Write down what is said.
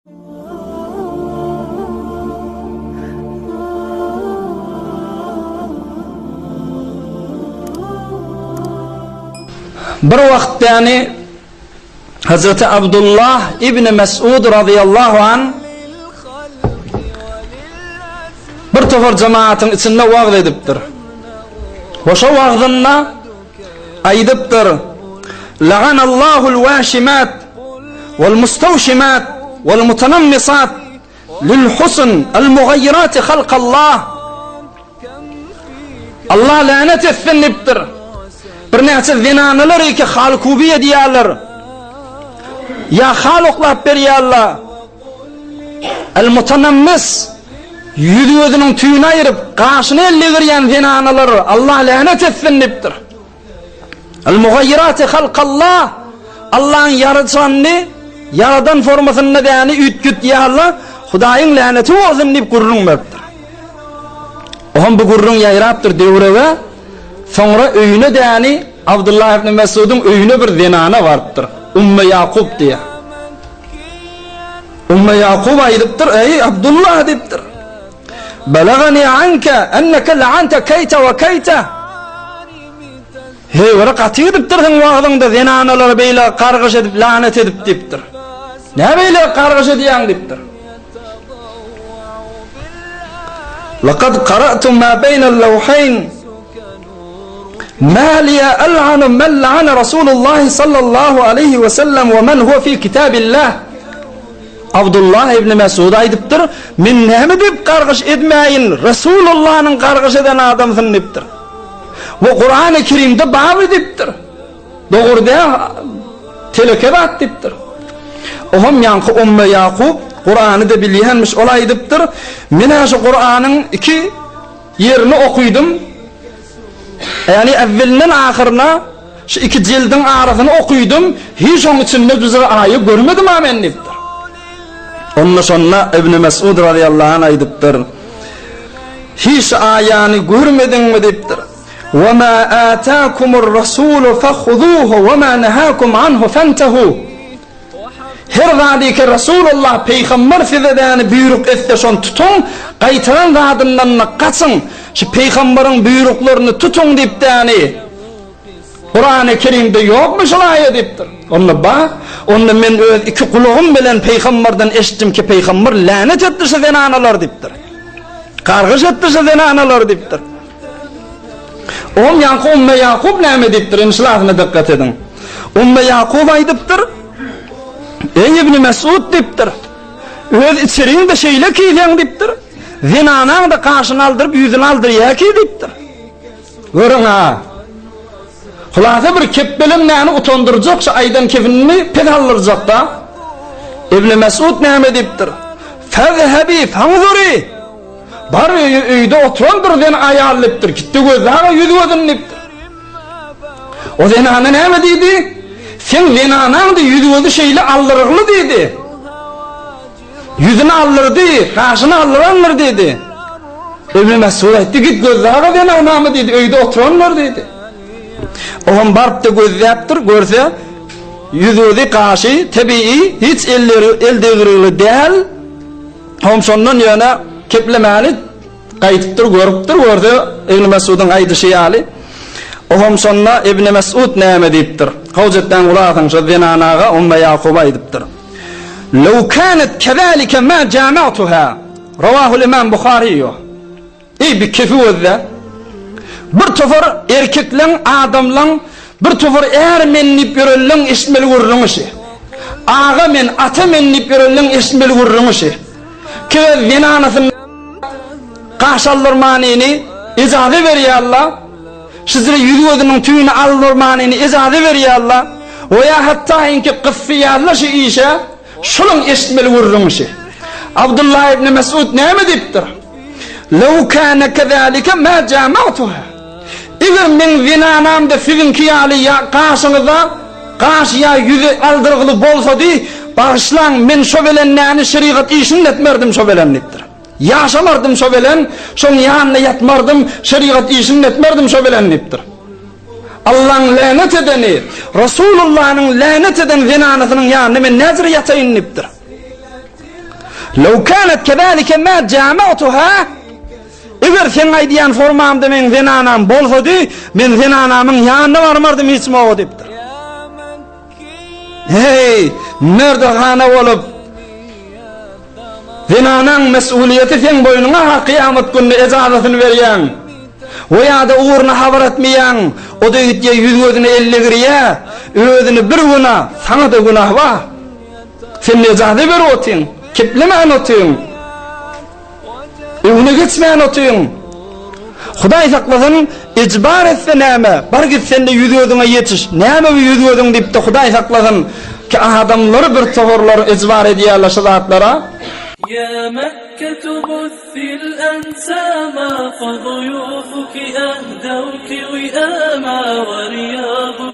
Bir vaqt yani Hazreti Abdullah ibn Mes'ud radıyallahu an bir tofor cemaatın içinde vaaz edipdir. Hoşa vaazında aydıptır. La'anallahul vashimat vel mustavşimat vel mutanammisat lil husn el mugayyirat halqallah. Allah lanet etsin diptir. Bir näçe zinanalar iki halkubiye diýerler. Ya haluqlap berýärler. El mutanammis yüzü özünün tüýüne ayırıp gaşyny ellegirýän zinanalar Allah lanet etsin dipdir. El mugayyirat halqallah. Allah'ın yaratanny yaradan formasyny däni ütgüt diýerler. Hudaýyň laneti bolsun dip gurrunmapdyr. Ohan bu gurrun ýaýrapdyr döwrege. Sonra öýüne däni Abdullah ibn Mes'ud'un öýüne bir zinana barıpdyr. Ümmü Yaqub diye. Ümmü Yaqub aýdypdyr, ey Abdullah dipdir. Balagani anka annaka la'anta kayta wa kayta. Hey wara gaty dipdir sen wagtynda zinanalar beýle gargaş edip lanet edip dipdir. Ne beýle gargaş edýän dipdir. Laqad qara'tu ma bayna al-lawhayn ما لي ألعن من لعن رسول الله صلى الله عليه وسلم ومن هو في كتاب الله. Abdullah ibn Mes'ud aydypdyr, men näme dip gargaş edmäyin, Resulullah'ın gargaş eden adamsyn dipdir. Bu Kur'an-ı Kerimde bab edipdir. Dogurda teleke bat dipdir. Oham ýanky Ümmü Yaqub Kur'an'ı da bilýänmiş olaýdypdyr. Men şu Kur'an'ın iki yerini okuydum. Yani evvelinden ahirine şu iki cildin arasını okuydum. Hiç onun içinde düzgün ayı görmedim amen dipdir. Ondan sonra İbn Mes'ud radıyallahu anh aydıptır. Hiç ayağını görmedin mi diptir. وَمَا آتَاكُمُ الرَّسُولُ فَخُذُوهُ وَمَا نَهَاكُمْ عَنْهُ فَانْتَهُوا. Her vadiki Resulullah peygamber sizeden buyruk etse şon tutun, qaytaran vadından kaçın. Şu peygamberin buyruklarını tutun dipdi yani. Kur'an-ı Kerim'de yokmuş ayet dipdir. Onu bak, onu men öz iki kulağım bilen peygamberden eşittim ki peygamber lanet ettirse zinanalar dipdir. Kargış ettirse zinanalar dipdir. Oğum yankı Ümmü Yaqub näme dipdir? İnşallah dikkat edin. Ümmü Yaqub aydıptır. Ey İbn Mes'ud dipdir. Öz içeriğinde şeyle kiýen dipdir. Zinanaň da karşyna aldyryp ýüzüni aldyrýar ki dipdir. Görüň ha. Hulasa bir kepbelim näni utandyrjak şu aýdan kefinini pek aldyrjak da. İbn Mes'ud näme dipdir? Fazhabi fanzuri. Bar öýde oturandyr den aýallypdyr. Gitdi gözlere ýüzü ödünipdir. O zinana näme diýdi? Sen zinanaň da ýüzü şeýle aldyrgly diýdi. Yüzünü aldırdı, karşını aldıranlar dedi. İbn Mes'ud etti, git gözlere ben anamı dedi, öyde oturanlar dedi. Oğam barıp da gözleyaptır, görse, yüzüdü karşı, tabii, hiç eldeğirili değil. Oğam sondan yana keplemeli, kayıtıptır, görüptür, gördü İbn Mes'ud'un aydı şeyali. Oğam sonuna İbn Mes'ud näme deyiptir. Havcetten kulağın şu zinanağa Ümmü Yaqub aydıptır. لو كانت كذلك ما جامعتها رواه الإمام Bukhari. İyi bir kefi özde. Bir tofar erkeklen adamlan bir tofar ermenlip yürülen ismeli vurrunuşu. Ağa men ata menlip yürülen ismeli vurrunuşu. Ki zinanasın kaşallar manini izaze veriyor Allah. Sizlere yüzünün tüyünü alır manini izaze veriyor Allah. Veya hatta inki kıffiyarlar şu işe şunun ismeli vurrunuşu. Abdullah ibn Mes'ud näme dipdir? Law kana kezalika ma jama'tuha. Eger men zinanamda sizinki ýaly gaşyňyza gaş ýa ýüzi aldyrgyly bolsady, bağışlan men şo bilen näni şeriat işini etmerdim şo bilen dipdir. Yaşamardım şo bilen, şoň ýanyna ýatmardım, şeriat işini etmerdim şo bilen dipdir. Allah'ın lanet edeni, Resulullah'ın lanet eden zinanasynyň ýanyna men näzir ýataýyn dipdir. لو كانت كذلك ما جامعتها اگر sen aydiyan formamda men zinanam bolsady men zinanamyň ýanyna barmardım ismogy dipdir. Hey, merdahana bolup zinanaň mesuliyeti sen boynuňa kıyamet gününe ejazatyny berýän. O ýa-da uğruna habar etmeýän, o da ýetýe ýüz gözüne elle girýä, özüni bir günah, sana da günah bar. Sen ejazat berýäň, keplemän otyň. Öňüne geçmän otyň. Hudaý saklasyn, icbar etse näme? Bar gitsen de ýüz gözüňe ýetiş. Näme bu ýüz gözüň diýip de Hudaý saklasyn ki adamlar bir togurlar icbar edýärler şahatlara. يا مكة بثي الأنسام فضيوفك أهدوك وئاما ورياض